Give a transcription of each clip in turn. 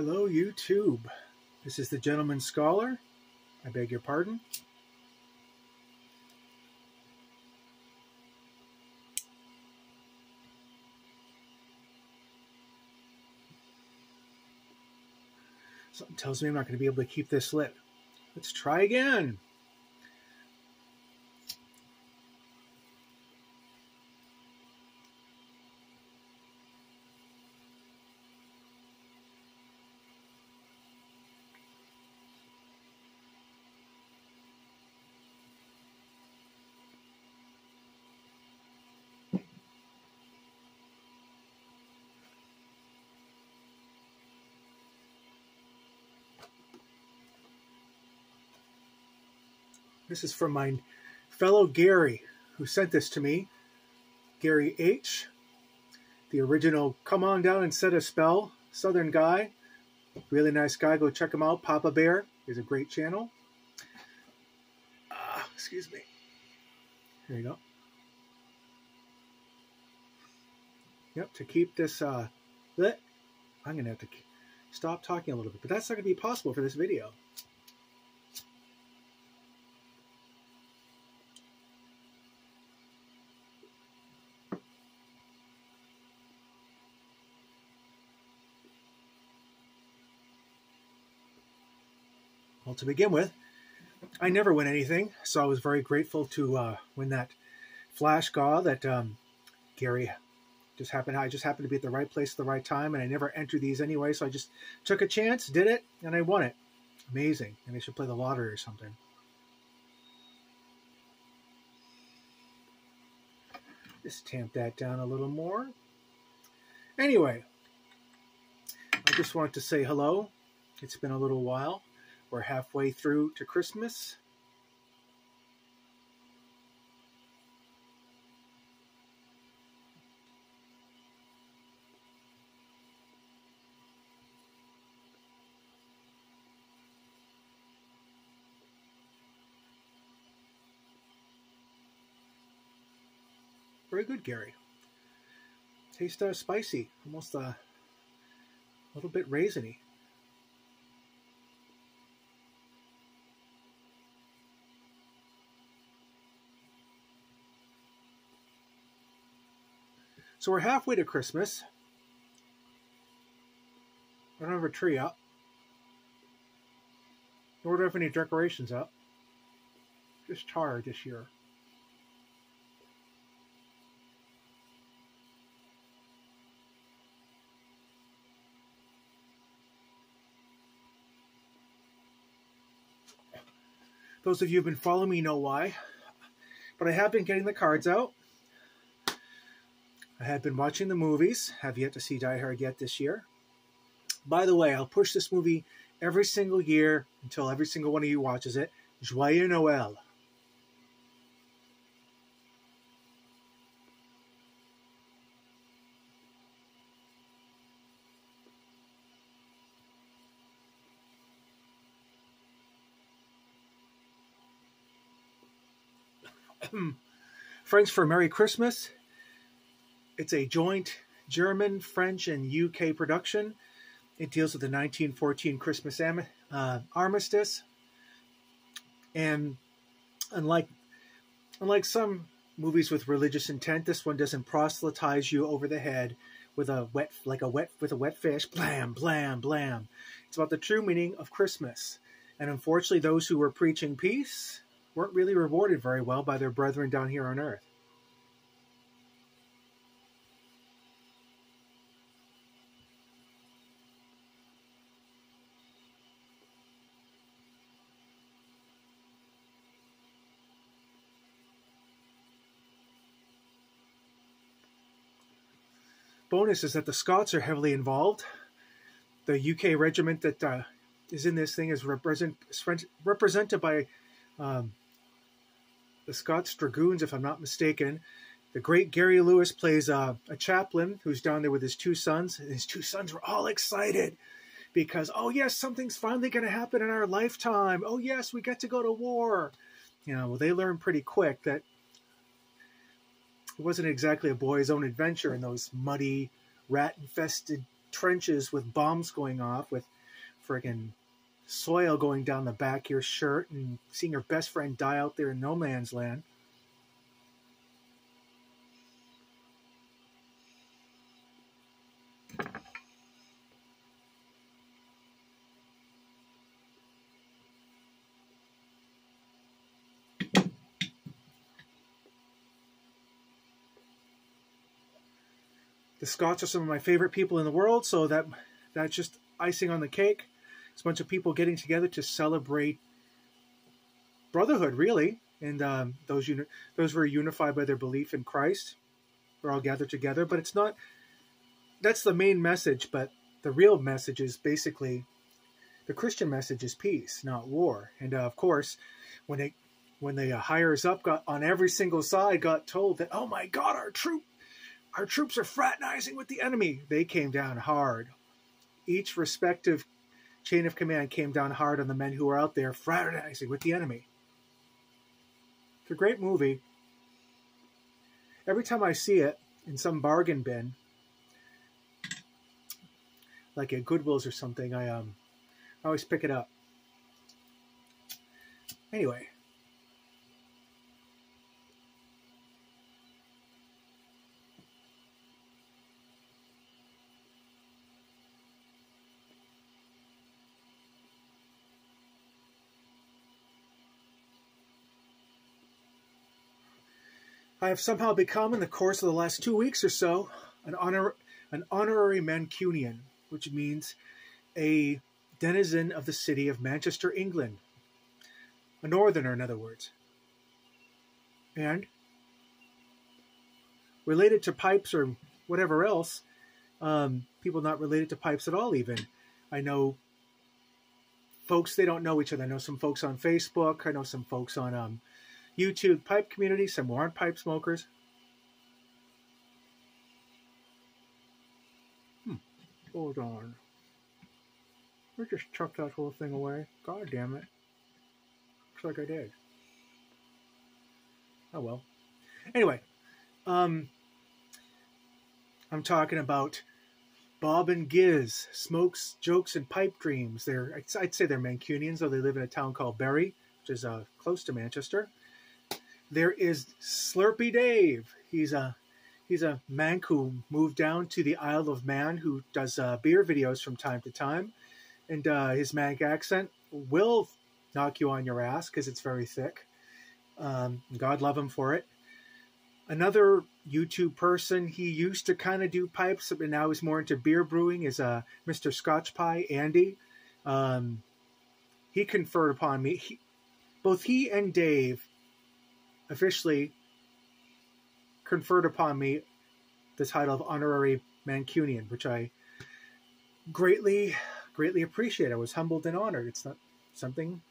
Hello, YouTube. This is the Gentleman Scholar. I beg your pardon. Something tells me I'm not going to be able to keep this lit. Let's try again. This is from my fellow Gary, who sent this to me. Gary H., the original Come On Down and Set a Spell Southern guy. Really nice guy. Go check him out. Papa Bear is a great channel. Excuse me. There you go. Yep, to keep this lit, I'm going to have to stop talking a little bit. But that's not going to be possible for this video. Well, to begin with, I never win anything, so I was very grateful to win that flash gaw that Gary I just happened to be at the right place at the right time, and I never enter these anyway, so I just took a chance, did it, and I won it. Amazing. And I should play the lottery or something. Just tamp that down a little more. Anyway, I just wanted to say hello. It's been a little while. We're halfway through to Christmas. Very good, Gary. Tastes spicy, almost a little bit raisiny. So we're halfway to Christmas. I don't have a tree up. Nor do I have any decorations up. Just tar this year. Those of you who have been following me know why. But I have been getting the cards out. I have been watching the movies. Have yet to see Die Hard yet this year. By the way, I'll push this movie every single year until every single one of you watches it. Joyeux Noël. Friends for Merry Christmas. It's a joint German, French, and UK production. It deals with the 1914 Christmas armistice. And unlike some movies with religious intent, this one doesn't proselytize you over the head with a wet fish. Blam, blam, blam. It's about the true meaning of Christmas. And unfortunately, those who were preaching peace weren't really rewarded very well by their brethren down here on earth. Bonus is that the Scots are heavily involved. The UK regiment that is in this thing is represented by the Scots Dragoons, if I'm not mistaken. The great Gary Lewis plays a chaplain who's down there with his two sons. And his two sons were all excited because, oh yes, something's finally going to happen in our lifetime. Oh yes, we get to go to war. You know, well, they learned pretty quick that it wasn't exactly a boy's own adventure in those muddy, rat-infested trenches with bombs going off, with friggin' soil going down the back of your shirt, and seeing your best friend die out there in no man's land. The Scots are some of my favorite people in the world, so that's just icing on the cake. It's a bunch of people getting together to celebrate brotherhood, really, and those who are unified by their belief in Christ. We're all gathered together, but it's not. That's the main message, but the real message is basically the Christian message is peace, not war. And of course, when the hires up got on every single side got told that, oh my God, our troops are fraternizing with the enemy, they came down hard. Each respective chain of command came down hard on the men who were out there fraternizing with the enemy. It's a great movie. Every time I see it in some bargain bin, like at Goodwill's or something, I always pick it up. Anyway. I have somehow become, in the course of the last 2 weeks or so, an honorary Mancunian, which means a denizen of the city of Manchester, England. A northerner, in other words. And related to pipes or whatever else, people not related to pipes at all even. I know folks, they don't know each other. I know some folks on Facebook. I know some folks on YouTube pipe community. Some aren't pipe smokers. Hold on. We just chucked that whole thing away. God damn it. Looks like I did. Oh well. Anyway, I'm talking about Bob and Giz, Smokes, Jokes, and Pipe Dreams. I'd say they're Mancunians, though they live in a town called Bury, which is close to Manchester. There is Slurpy Dave. He's a Manc who moved down to the Isle of Man, who does beer videos from time to time. And his Manc accent will knock you on your ass because it's very thick. God love him for it. Another YouTube person, he used to kind of do pipes, but now he's more into beer brewing, is Mr. Scotch Pie, Andy. He conferred upon me. Both he and Dave officially conferred upon me the title of Honorary Mancunian, which I greatly appreciate. I was humbled and honored. It's not something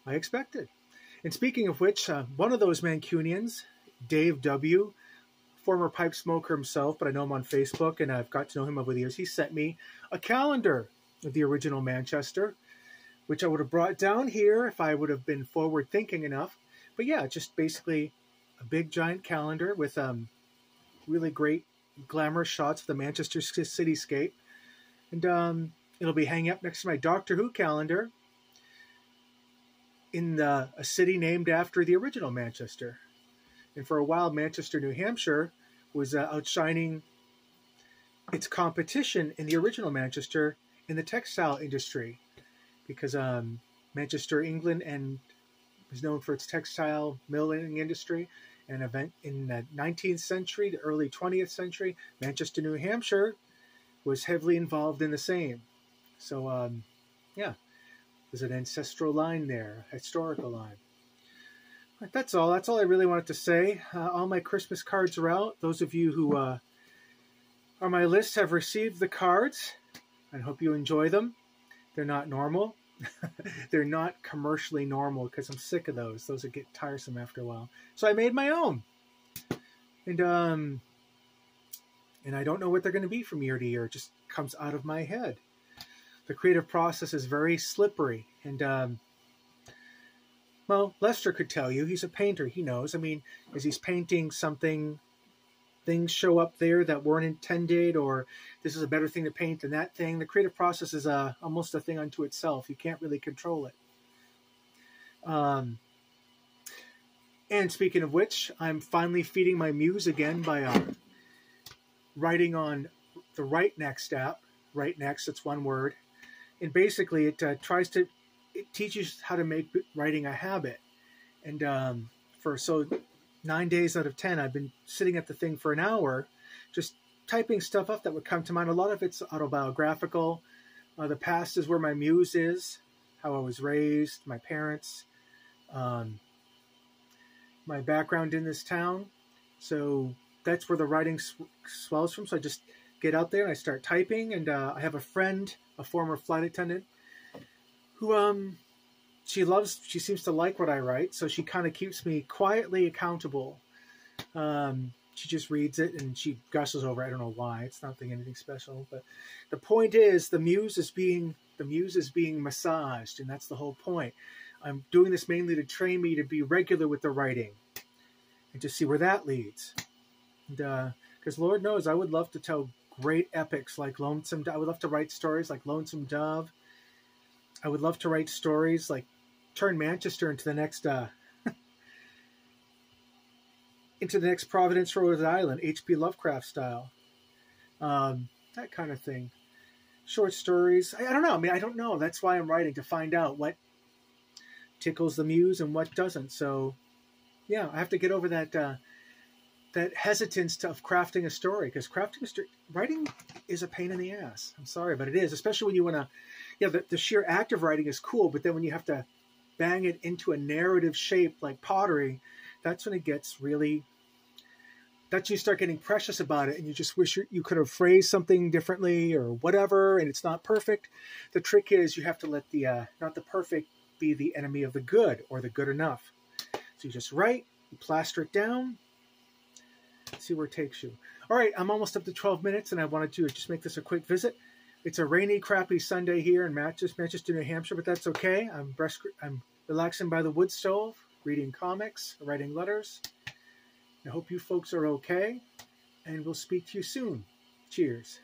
I expected. And speaking of which, one of those Mancunians, Dave W., former pipe smoker himself, but I know him on Facebook, and I've got to know him over the years. He sent me a calendar of the original Manchester, which I would have brought down here if I would have been forward-thinking enough. But yeah, just basically a big giant calendar with really great glamorous shots of the Manchester cityscape. And it'll be hanging up next to my Doctor Who calendar in a city named after the original Manchester. And for a while, Manchester, New Hampshire was outshining its competition in the original Manchester in the textile industry, because Manchester, England, and was known for its textile milling industry. And event in the 19th century, the early 20th century, Manchester, New Hampshire was heavily involved in the same. So, yeah, there's an ancestral line there, a historical line. That's all. That's all I really wanted to say. All my Christmas cards are out. Those of you who are on my list have received the cards. I hope you enjoy them. They're not normal. They're not commercially normal, because I'm sick of those. Those would get tiresome after a while. So I made my own. And I don't know what they're going to be from year to year. It just comes out of my head. The creative process is very slippery. And, well, Lester could tell you. He's a painter. He knows. I mean, as he's painting something things show up there that weren't intended, or this is a better thing to paint than that thing. The creative process is almost a thing unto itself. You can't really control it. And speaking of which, I'm finally feeding my muse again by writing on the Write Next app. Write Next, it's one word. And basically it teaches how to make writing a habit. And for 9 days out of 10, I've been sitting at the thing for an hour, just typing stuff up that would come to mind. A lot of it's autobiographical. The past is where my muse is, how I was raised, my parents, my background in this town. So that's where the writing swells from. So I just get out there and I start typing. And I have a friend, a former flight attendant, who she seems to like what I write. So she kind of keeps me quietly accountable. She just reads it and she gushes over. I don't know why. It's not anything special. But the point is, the muse is being massaged, and that's the whole point. I'm doing this mainly to train me to be regular with the writing and to see where that leads. And because Lord knows, I would love to tell great epics like Lonesome Dove. I would love to write stories like Lonesome Dove. I would love to write stories like turn Manchester into the next Providence, Rhode Island, H.P. Lovecraft style. That kind of thing. Short stories. I don't know. I mean, I don't know. That's why I'm writing, to find out what tickles the muse and what doesn't. So, yeah, I have to get over that hesitance of crafting a story, because writing is a pain in the ass. I'm sorry, but it is, especially when you want to. Yeah, the sheer act of writing is cool, but then when you have to bang it into a narrative shape like pottery, that's when it gets really. That's when you start getting precious about it, and you just wish you could have phrased something differently or whatever, and it's not perfect. The trick is you have to let the not the perfect be the enemy of the good, or the good enough. So you just write, you plaster it down, see where it takes you. All right, I'm almost up to 12 minutes, and I wanted to just make this a quick visit. It's a rainy, crappy Sunday here in Manchester, New Hampshire, but that's okay. I'm relaxing by the wood stove, reading comics, writing letters. I hope you folks are okay, and we'll speak to you soon. Cheers.